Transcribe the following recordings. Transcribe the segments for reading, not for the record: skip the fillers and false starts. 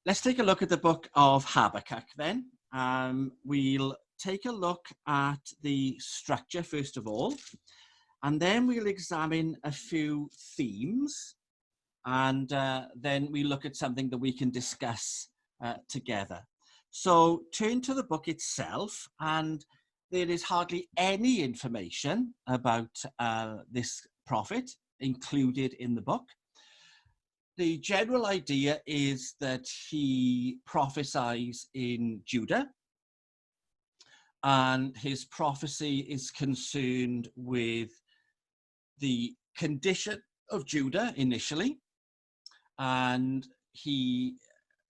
Let's take a look at the book of Habakkuk then. We'll take a look at the structure first of all, and then we'll examine a few themes, and then we look at something that we can discuss together. So turn to the book itself, and there is hardly any information about this prophet included in the book. The general idea is that he prophesies in Judah, and his prophecy is concerned with the condition of Judah initially, and he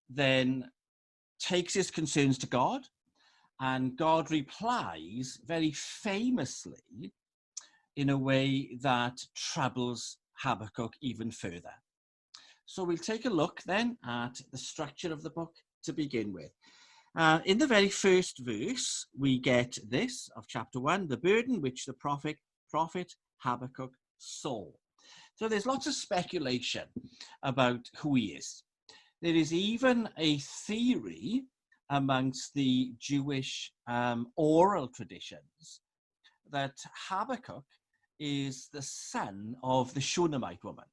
then takes his concerns to God, and God replies very famously in a way that troubles Habakkuk even further. So we'll take a look then at the structure of the book to begin with. In the very first verse, we get this of chapter 1, the burden which the prophet Habakkuk saw. So there's lots of speculation about who he is. There is even a theory amongst the Jewish oral traditions that Habakkuk is the son of the Shunammite woman,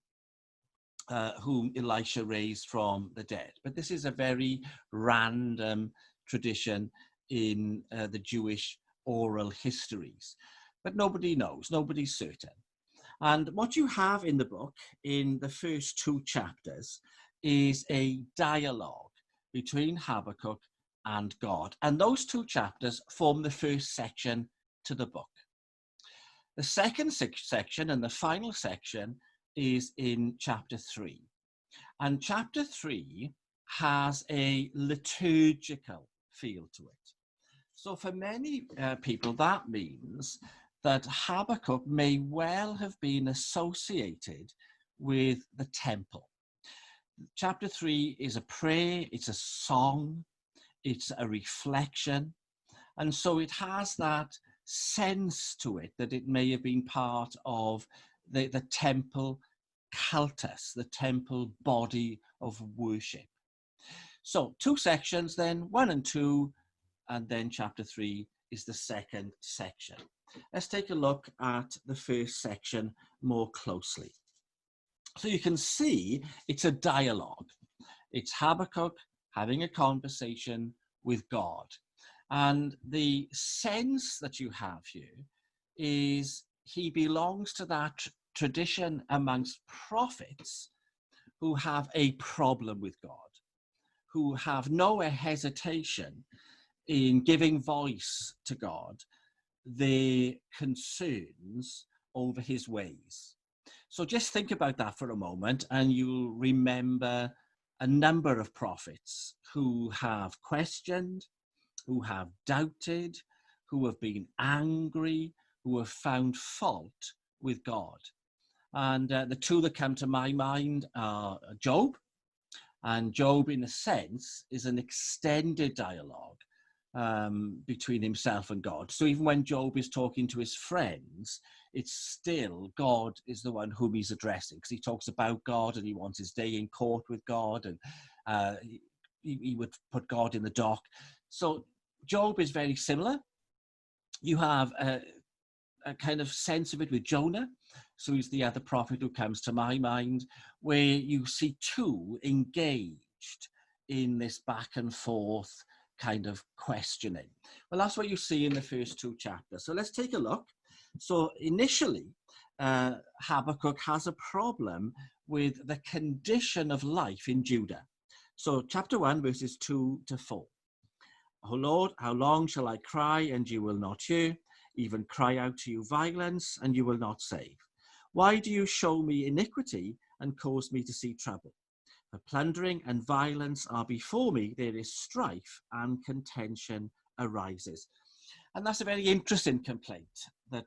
whom Elisha raised from the dead. But this is a very random tradition in the Jewish oral histories. But nobody knows, nobody's certain. And what you have in the book, in the first two chapters, is a dialogue between Habakkuk and God. And those two chapters form the first section to the book. The second section and the final section is in chapter 3. And chapter 3 has a liturgical feel to it. So for many people, that means that Habakkuk may well have been associated with the temple. Chapter 3 is a prayer, it's a song, it's a reflection. And so it has that sense to it that it may have been part of the temple cultus, the temple body of worship. So two sections then, 1 and 2, and then chapter 3 is the second section. Let's take a look at the first section more closely. So you can see it's a dialogue. It's Habakkuk having a conversation with God. And the sense that you have here is he belongs to that tradition amongst prophets who have a problem with God, who have no hesitation in giving voice to God, their concerns over his ways. So just think about that for a moment, and you'll remember a number of prophets who have questioned, who have doubted, who have been angry, who have found fault with God. And the two that come to my mind are Job. And Job, in a sense, is an extended dialogue between himself and God. So even when Job is talking to his friends, it's still God is the one whom he's addressing, because he talks about God and he wants his day in court with God, and he would put God in the dock. So Job is very similar. You have a kind of sense of it with Jonah. So he's the other prophet who comes to my mind, where you see two engaged in this back and forth kind of questioning. Well, that's what you see in the first two chapters. So let's take a look. So initially, Habakkuk has a problem with the condition of life in Judah. So chapter 1, verses 2 to 4. O Lord, how long shall I cry and you will not hear, even cry out to you violence and you will not save? Why do you show me iniquity and cause me to see trouble? For plundering and violence are before me, there is strife and contention arises. And that's a very interesting complaint that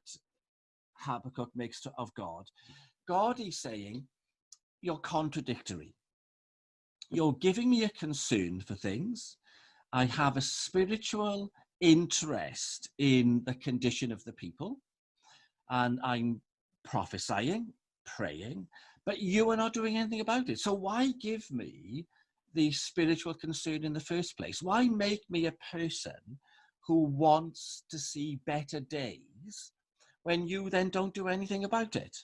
Habakkuk makes of God. God is saying, you're contradictory. You're giving me a concern for things. I have a spiritual interest in the condition of the people, and I'm prophesying, praying, but you are not doing anything about it. So why give me the spiritual concern in the first place? Why make me a person who wants to see better days when you then don't do anything about it?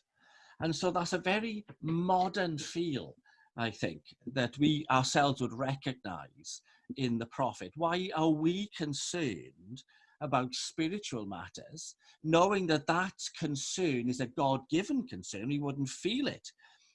And so that's a very modern feel, I think, that we ourselves would recognize in the prophet. Why are we concerned about spiritual matters, knowing that that concern is a God-given concern? We wouldn't feel it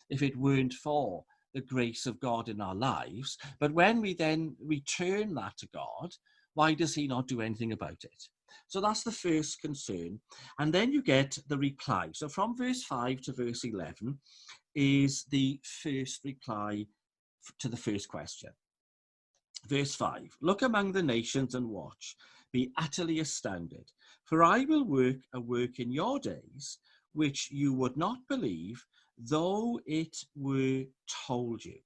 if it weren't for the grace of God in our lives. But when we then return that to God, why does he not do anything about it? So that's the first concern. And then you get the reply. So from verse 5 to verse 11 is the first reply to the first question. Verse 5, look among the nations and watch, be utterly astounded, for I will work a work in your days, which you would not believe, though it were told you.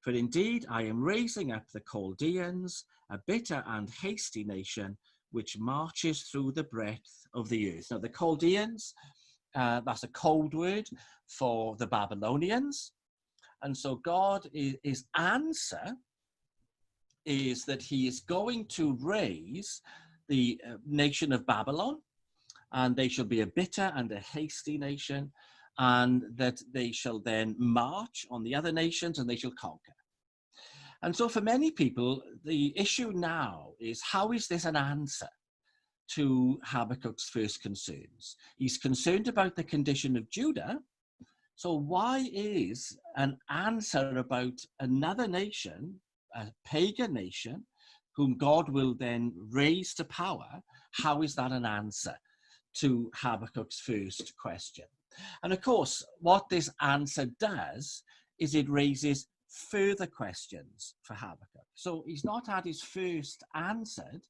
For indeed I am raising up the Chaldeans, a bitter and hasty nation, which marches through the breadth of the earth. Now the Chaldeans, that's a code word for the Babylonians. And so God, his answer is that he is going to raise the nation of Babylon, and they shall be a bitter and a hasty nation, and that they shall then march on the other nations and they shall conquer. And so for many people, the issue now is, how is this an answer to Habakkuk's first concerns? He's concerned about the condition of Judah. So why is an answer about another nation, a pagan nation, whom God will then raise to power, how is that an answer to Habakkuk's first question? And of course, what this answer does is it raises further questions for Habakkuk. So he's not had his first answered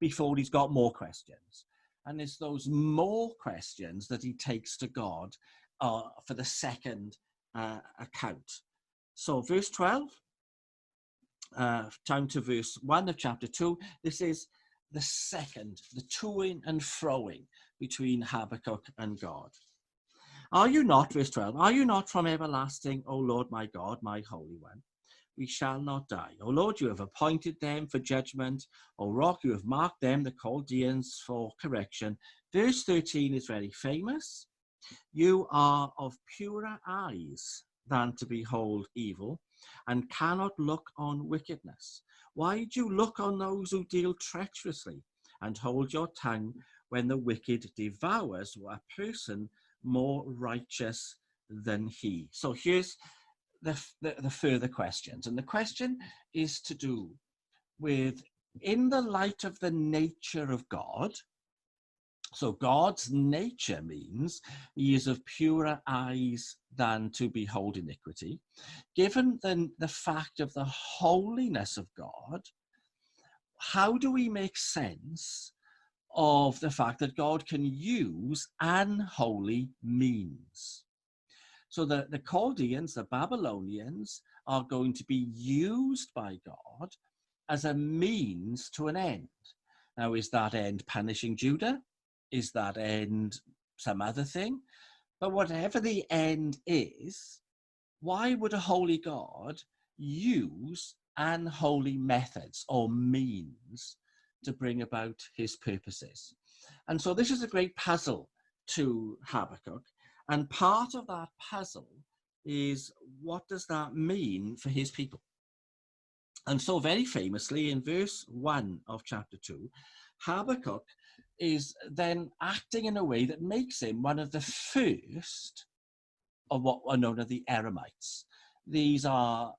before he's got more questions. And it's those more questions that he takes to God for the second account. So verse 12, down to verse 1 of chapter 2, this is the second, the toing and froing between Habakkuk and God. Are you not, verse 12, are you not from everlasting, O Lord my God, my Holy One? We shall not die. O Lord, you have appointed them for judgment. O Rock, you have marked them, the Chaldeans, for correction. Verse 13 is very famous. You are of purer eyes than to behold evil, and cannot look on wickedness. Why do you look on those who deal treacherously, and hold your tongue when the wicked devours a person more righteous than he? So here's the further questions. And the question is to do with, in the light of the nature of God, so God's nature means he is of purer eyes than to behold iniquity. Given the fact of the holiness of God, how do we make sense of the fact that God can use unholy means? So the Chaldeans, the Babylonians, are going to be used by God as a means to an end. Now, is that end punishing Judah? Is that end some other thing? But whatever the end is, why would a holy God use unholy methods or means to bring about his purposes? And so this is a great puzzle to Habakkuk. And part of that puzzle is, what does that mean for his people? And so very famously in verse 1 of chapter 2, Habakkuk is then acting in a way that makes him one of the first of what are known as the Eremites. These are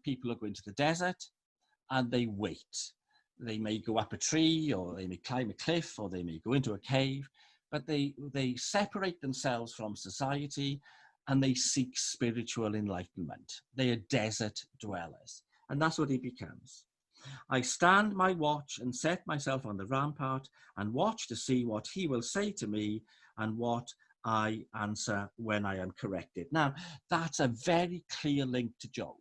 people who go into the desert and they wait. They may go up a tree, or they may climb a cliff, or they may go into a cave, but they separate themselves from society and they seek spiritual enlightenment. They are desert dwellers. And that's what he becomes. I stand my watch and set myself on the rampart and watch to see what he will say to me and what I answer when I am corrected. Now, that's a very clear link to Job.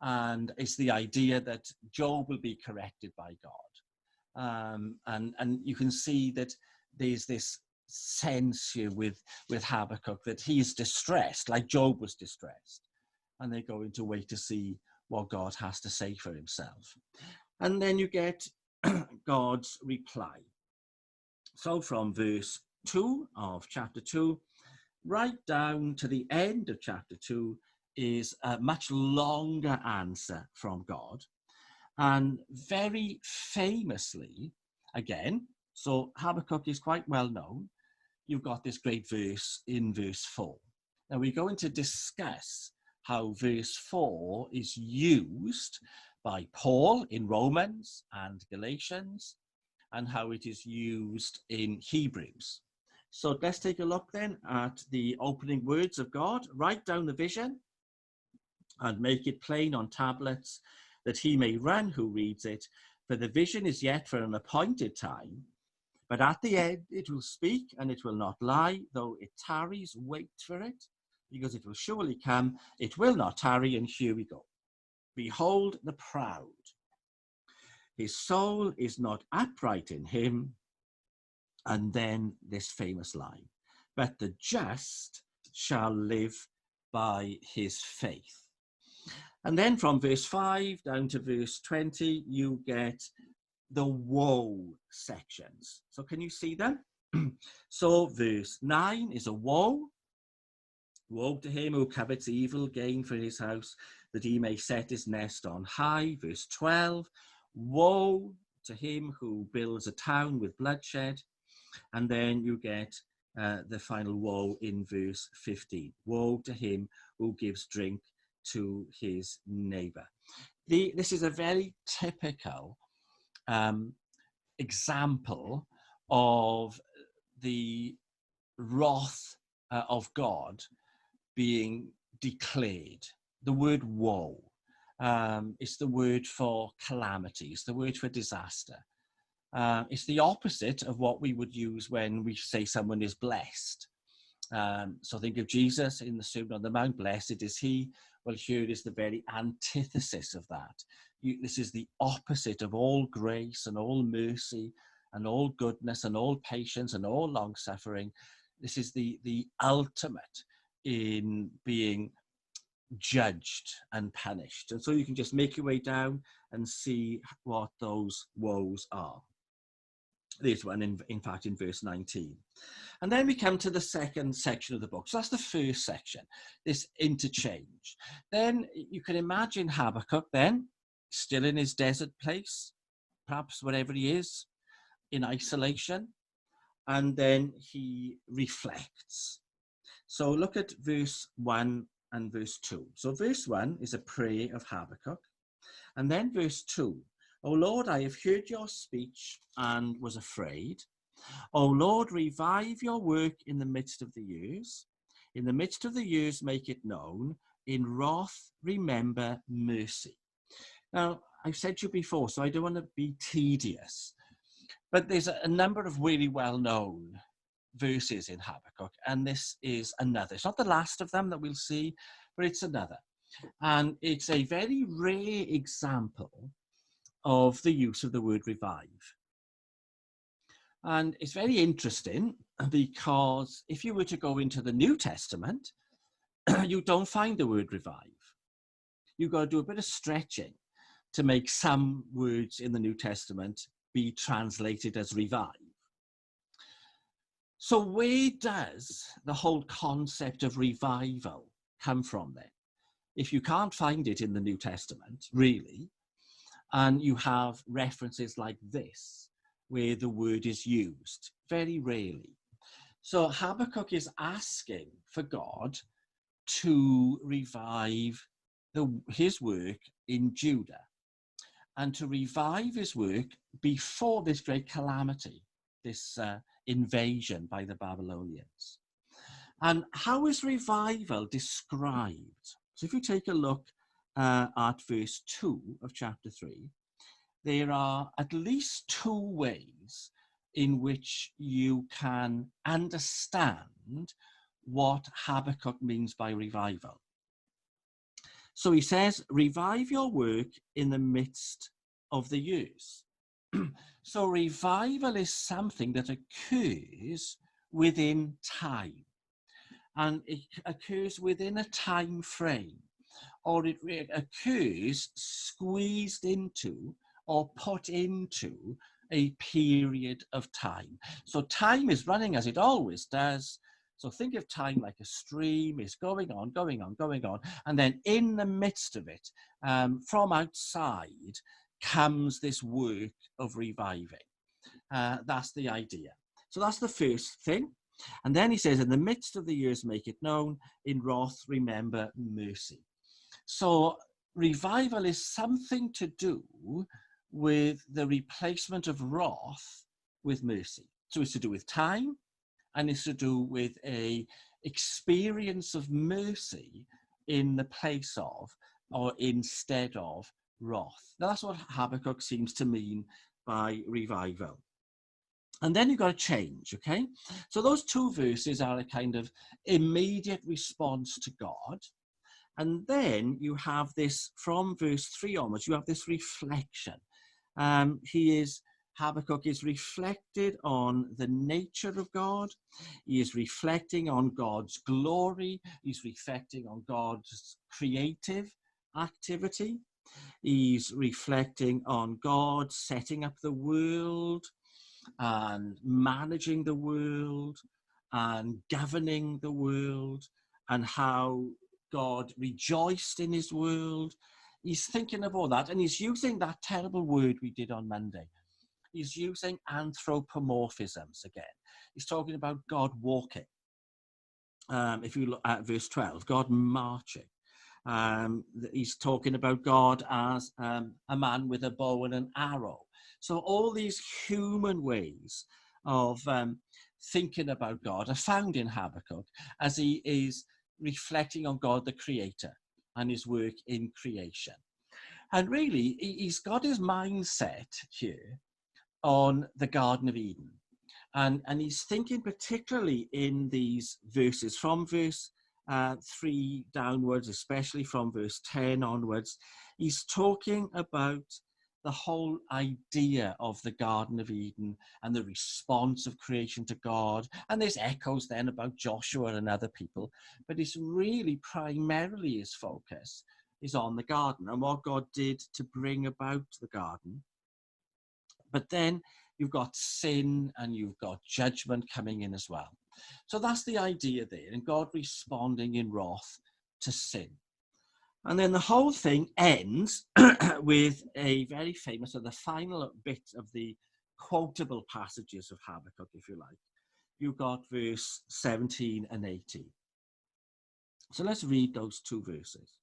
And it's the idea that Job will be corrected by God. And you can see that there's this sense here with Habakkuk that he is distressed, like Job was distressed. And they're going to wait to see what God has to say for himself. And then you get God's reply. So from verse 2 of chapter 2 right down to the end of chapter 2 is a much longer answer from God. And very famously, again, so Habakkuk is quite well known. You've got this great verse in verse 4. Now we're going to discuss how verse 4 is used by Paul in Romans and Galatians, and how it is used in Hebrews. So let's take a look then at the opening words of God. Write down the vision and make it plain on tablets, that he may run who reads it. For the vision is yet for an appointed time, but at the end it will speak, and it will not lie. Though it tarries, wait for it, because it will surely come. It will not tarry. And here we go. Behold the proud. His soul is not upright in him. And then this famous line, but the just shall live by his faith. And then from verse 5 down to verse 20, you get the woe sections. So can you see them? So verse 9 is a woe. Woe to him who covets evil gain for his house, that he may set his nest on high. Verse 12, woe to him who builds a town with bloodshed. And then you get the final woe in verse 15. Woe to him who gives drink to his neighbor. This is a very typical example of the wrath of God being declared. The word woe is the word for calamity, it's the word for disaster. It's the opposite of what we would use when we say someone is blessed. So think of Jesus in the Sermon on the Mount, blessed is he. Well, here is the very antithesis of that. This is the opposite of all grace and all mercy and all goodness and all patience and all long-suffering. This is the ultimate in being judged and punished. And so you can just make your way down and see what those woes are. There's one, in fact, in verse 19. And then we come to the second section of the book. So that's the first section, this interchange. Then you can imagine Habakkuk then, still in his desert place, perhaps wherever he is, in isolation. And then he reflects. So look at verse 1 and verse 2. So verse 1 is a prayer of Habakkuk. And then verse 2. O Lord, I have heard your speech and was afraid. O Lord, revive your work in the midst of the years. In the midst of the years, make it known. In wrath, remember mercy. Now, I've said to you before, so I don't want to be tedious, but there's a number of really well-known verses in Habakkuk, and this is another. It's not the last of them that we'll see, but it's another. And it's a very rare example of the use of the word revive. And it's very interesting because if you were to go into the New Testament, you don't find the word revive. You've got to do a bit of stretching to make some words in the New Testament be translated as revive. So where does the whole concept of revival come from then? If you can't find it in the New Testament, really, and you have references like this, where the word is used, very rarely. So Habakkuk is asking for God to revive his work in Judah, and to revive his work before this great calamity, this invasion by the Babylonians. And how is revival described? So if you take a look at verse 2 of chapter 3, there are at least two ways in which you can understand what Habakkuk means by revival. So he says, revive your work in the midst of the years. So revival is something that occurs within time, and it occurs within a time frame or it occurs squeezed into or put into a period of time. So time is running as it always does. So think of time like a stream. It's going on, going on, going on. And then in the midst of it, from outside, comes this work of reviving. That's the idea. So that's the first thing. And then he says, in the midst of the years, make it known. In wrath, remember mercy. So revival is something to do with the replacement of wrath with mercy. So it's to do with time, and it's to do with a experience of mercy in the place of, or instead of, wrath. Now that's what Habakkuk seems to mean by revival. And then you've got to change, okay? So those two verses are a kind of immediate response to God. And then you have this, from verse 3 onwards, you have this reflection. Habakkuk is reflected on the nature of God. He is reflecting on God's glory. He's reflecting on God's creative activity. He's reflecting on God setting up the world and managing the world and governing the world, and how God rejoiced in his world. He's thinking of all that, and he's using that terrible word we did on Monday. He's using anthropomorphisms again. He's talking about God walking. If you look at verse 12, God marching. He's talking about God as a man with a bow and an arrow. So all these human ways of thinking about God are found in Habakkuk as he is reflecting on God, the creator, and his work in creation. And really, he's got his mindset here on the Garden of Eden. And he's thinking particularly in these verses, from verse 3 downwards, especially from verse 10 onwards. He's talking about the whole idea of the Garden of Eden and the response of creation to God. And there's echoes then about Joshua and other people, but it's really primarily his focus is on the garden and what God did to bring about the garden. But then you've got sin and you've got judgment coming in as well. So that's the idea there, and God responding in wrath to sin. And then the whole thing ends with a very famous, or the final bit of the quotable passages of Habakkuk, if you like. You've got verse 17 and 18. So let's read those two verses.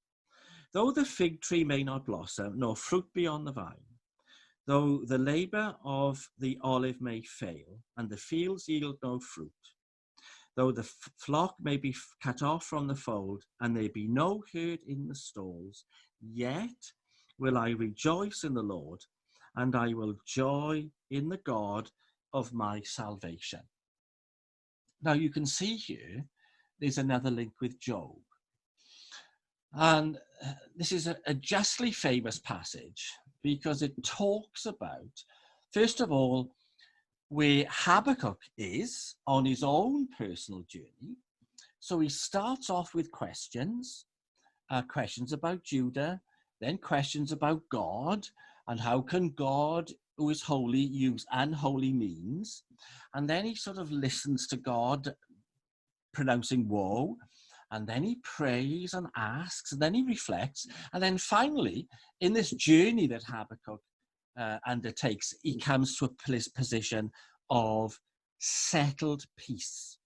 Though the fig tree may not blossom, nor fruit be on the vine, though the labour of the olive may fail, and the fields yield no fruit, though the flock may be cut off from the fold, and there be no herd in the stalls, yet will I rejoice in the Lord, and I will joy in the God of my salvation. Now you can see here, there's another link with Job. And this is a justly famous passage because it talks about, first of all, where Habakkuk is on his own personal journey. So he starts off with questions about Judah, then questions about God, and how can God, who is holy, use unholy means. And then he sort of listens to God pronouncing woe, and then he prays and asks, and then he reflects. And then finally, in this journey that Habakkuk undertakes, he comes to a position of settled peace.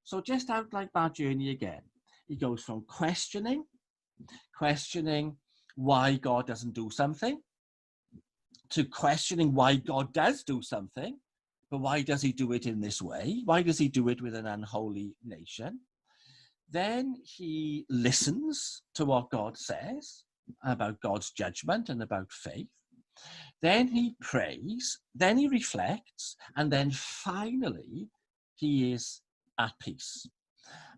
So just outline that journey again. He goes from questioning why God doesn't do something, to questioning why God does do something, but why does he do it in this way? Why does he do it with an unholy nation? Then he listens to what God says about God's judgment and about faith. Then he prays, then he reflects, and then finally he is at peace.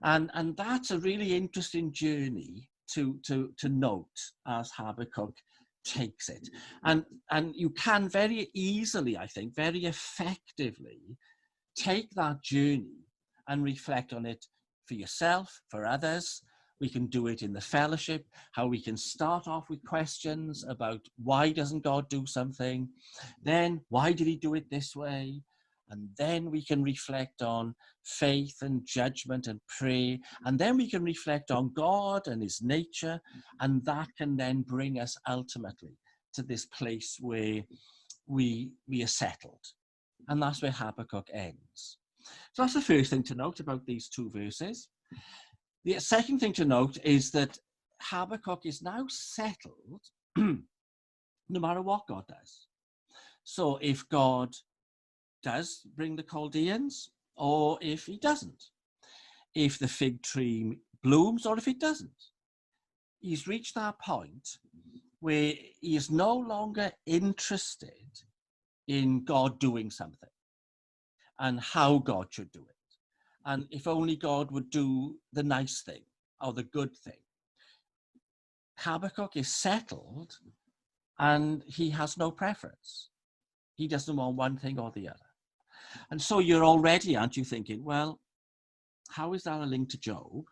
And that's a really interesting journey to note as Habakkuk takes it. And you can very easily, I think, very effectively take that journey and reflect on it for yourself, for others, We can do it in the fellowship, how we can start off with questions about why doesn't God do something? Then why did he do it this way? And then we can reflect on faith and judgment and pray. And then we can reflect on God and his nature. And that can then bring us ultimately to this place where we are settled. And that's where Habakkuk ends. So that's the first thing to note about these two verses. The second thing to note is that Habakkuk is now settled no matter what God does. So if God does bring the Chaldeans, or if he doesn't, if the fig tree blooms or if it doesn't, he's reached that point where he is no longer interested in God doing something and how God should do it. And if only God would do the nice thing or the good thing. Habakkuk is settled and he has no preference. He doesn't want one thing or the other. And so you're already, aren't you, thinking, well, how is that a link to Job?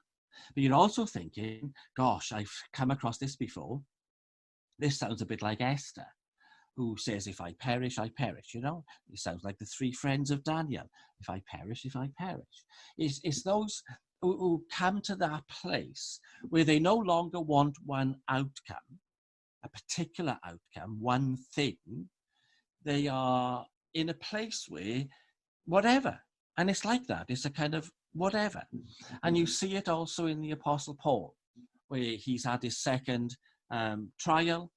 But you're also thinking, gosh, I've come across this before. This sounds a bit like Esther, who says, if I perish, I perish. You know, it sounds like the three friends of Daniel. If I perish, if I perish. It's those who come to that place where they no longer want one outcome, a particular outcome, one thing. They are in a place where whatever. And it's like that. It's a kind of whatever. And you see it also in the Apostle Paul, where he's had his second trial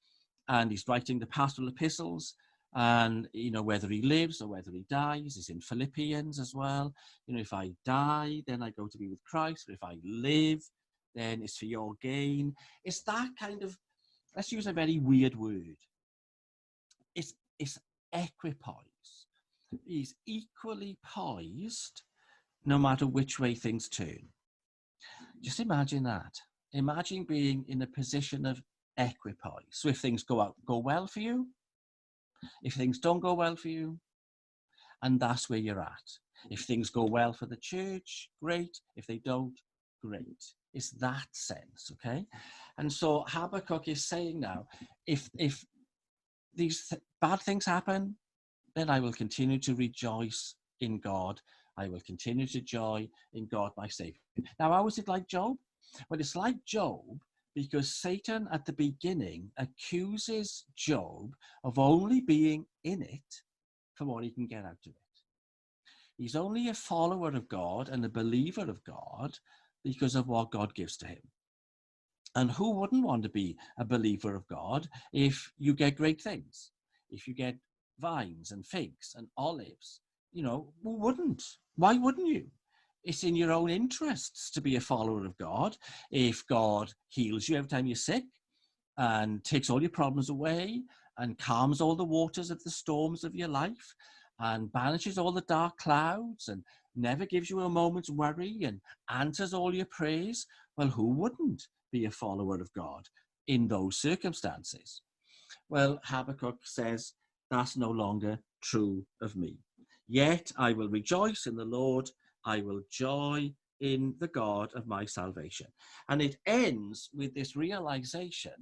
and he's writing the pastoral epistles. And, you know, whether he lives or whether he dies is in Philippians as well. You know, if I die, then I go to be with Christ. But if I live, then it's for your gain. It's that kind of, let's use a very weird word. It's equipoise. He's equally poised no matter which way things turn. Just imagine that. Imagine being in a position of equipoise. So if things go well for you, if things don't go well for you, and that's where you're at. If things go well for the church, great. If they don't, great. It's that sense, okay? And so Habakkuk is saying now, if these bad things happen, then I will continue to rejoice in God. I will continue to joy in God, my Savior. Now, how is it like Job? Well, it's like Job because Satan at the beginning accuses Job of only being in it for what he can get out of it. He's only a follower of God and a believer of God because of what God gives to him. And who wouldn't want to be a believer of God if you get great things? If you get vines and figs and olives, you know, who wouldn't? Why wouldn't you? It's in your own interests to be a follower of God. If God heals you every time you're sick and takes all your problems away and calms all the waters of the storms of your life and banishes all the dark clouds and never gives you a moment's worry and answers all your praise, well, who wouldn't be a follower of God in those circumstances? Well, Habakkuk says, that's no longer true of me. Yet I will rejoice in the Lord. I will joy in the God of my salvation. And it ends with this realization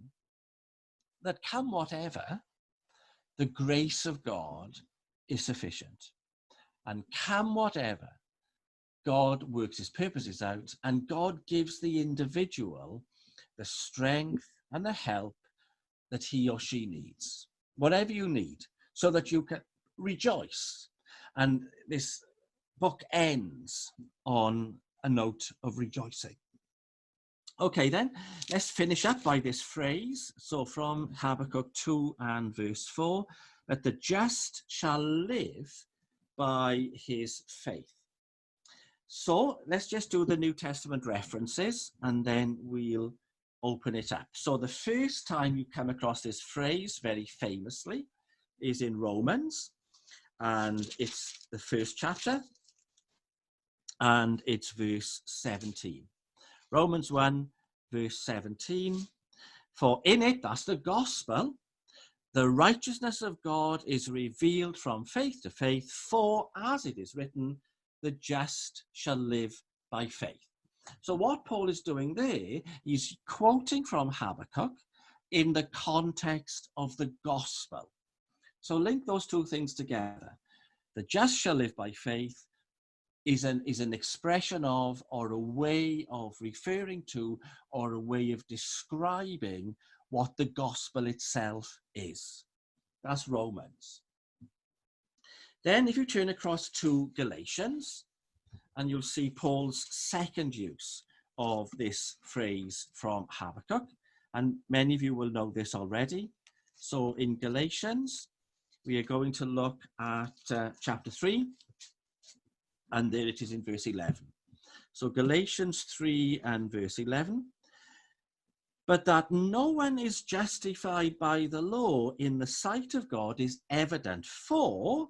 that come whatever, the grace of God is sufficient. And come whatever, God works his purposes out, and God gives the individual the strength and the help that he or she needs, whatever you need, so that you can rejoice. And this book ends on a note of rejoicing. Okay, then, let's finish up by this phrase. So from Habakkuk 2 and verse 4, that the just shall live by his faith. So let's just do the New Testament references and then we'll open it up. So the first time you come across this phrase very famously is in Romans, and it's the first chapter and it's verse 17. Romans 1 verse 17, for in it, that's the gospel, the righteousness of God is revealed from faith to faith, for as it is written, the just shall live by faith. So what Paul is doing there, he's quoting from Habakkuk in the context of the gospel. So link those two things together. The just shall live by faith is an expression of, or a way of referring to, or a way of describing what the gospel itself is. That's Romans. Then if you turn across to Galatians, and you'll see Paul's second use of this phrase from Habakkuk, and many of you will know this already. So in Galatians, we are going to look at chapter 3, and there it is in verse 11. So Galatians 3 and verse 11. But that no one is justified by the law in the sight of God is evident, for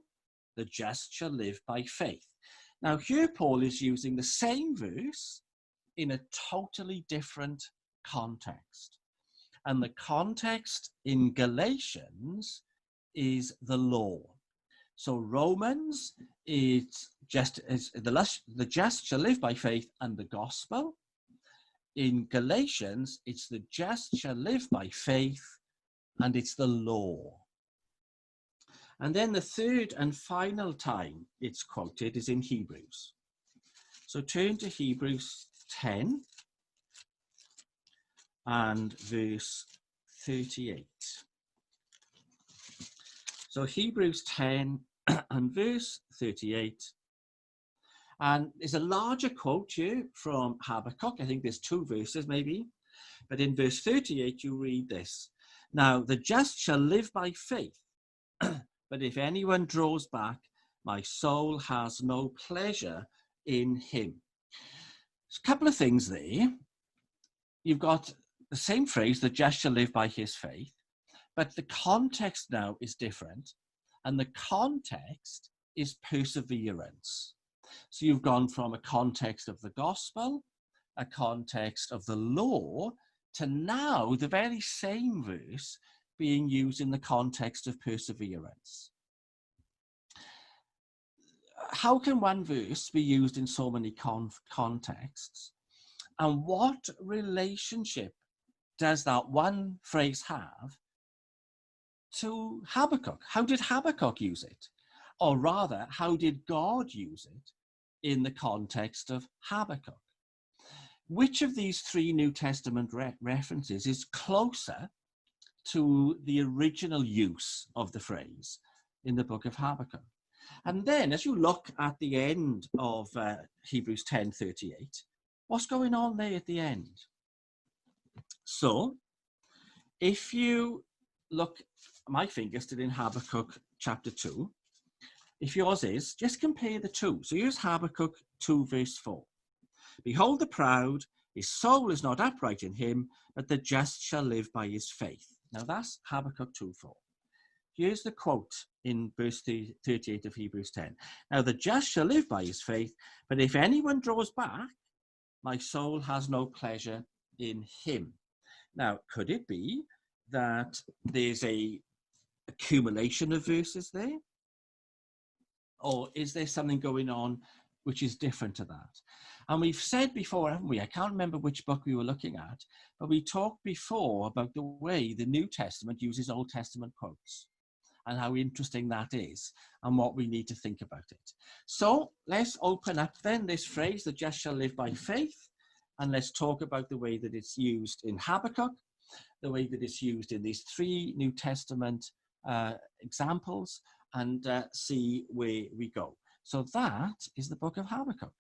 the just shall live by faith. Now here Paul is using the same verse in a totally different context. And the context in Galatians is the law. So Romans, it's just as the just shall live by faith and the gospel. In Galatians, it's the just shall live by faith and it's the law. And then the third and final time it's quoted is in Hebrews. So turn to Hebrews 10 and verse 38. So Hebrews 10 and verse 38. And there's a larger quote here from Habakkuk. I think there's 2 verses maybe. But in verse 38, you read this. Now, the just shall live by faith. But if anyone draws back, my soul has no pleasure in him. There's a couple of things there. You've got the same phrase, the just shall live by his faith, but the context now is different. And the context is perseverance. So you've gone from a context of the gospel, a context of the law, to now the very same verse being used in the context of perseverance. How can one verse be used in so many contexts? And what relationship does that one phrase have to Habakkuk? How did Habakkuk use it? Or rather, how did God use it in the context of Habakkuk? Which of these 3 New Testament references is closer to the original use of the phrase in the book of Habakkuk? And then as you look at the end of Hebrews 10:38, what's going on there at the end? So if you look, my finger's still in Habakkuk chapter 2. If yours is, just compare the 2. So here's Habakkuk 2 verse 4. Behold the proud, his soul is not upright in him, but the just shall live by his faith. Now that's Habakkuk 2:4. Here's the quote in verse 38 of Hebrews 10. Now the just shall live by his faith, but if anyone draws back, my soul has no pleasure in him. Now, could it be that there's a accumulation of verses there? Or is there something going on which is different to that? And we've said before, haven't we? I can't remember which book we were looking at, but we talked before about the way the New Testament uses Old Testament quotes and how interesting that is and what we need to think about it. So let's open up then this phrase, the just shall live by faith, and let's talk about the way that it's used in Habakkuk, the way that it's used in these 3 New Testament examples, and see where we go. So that is the book of Habakkuk.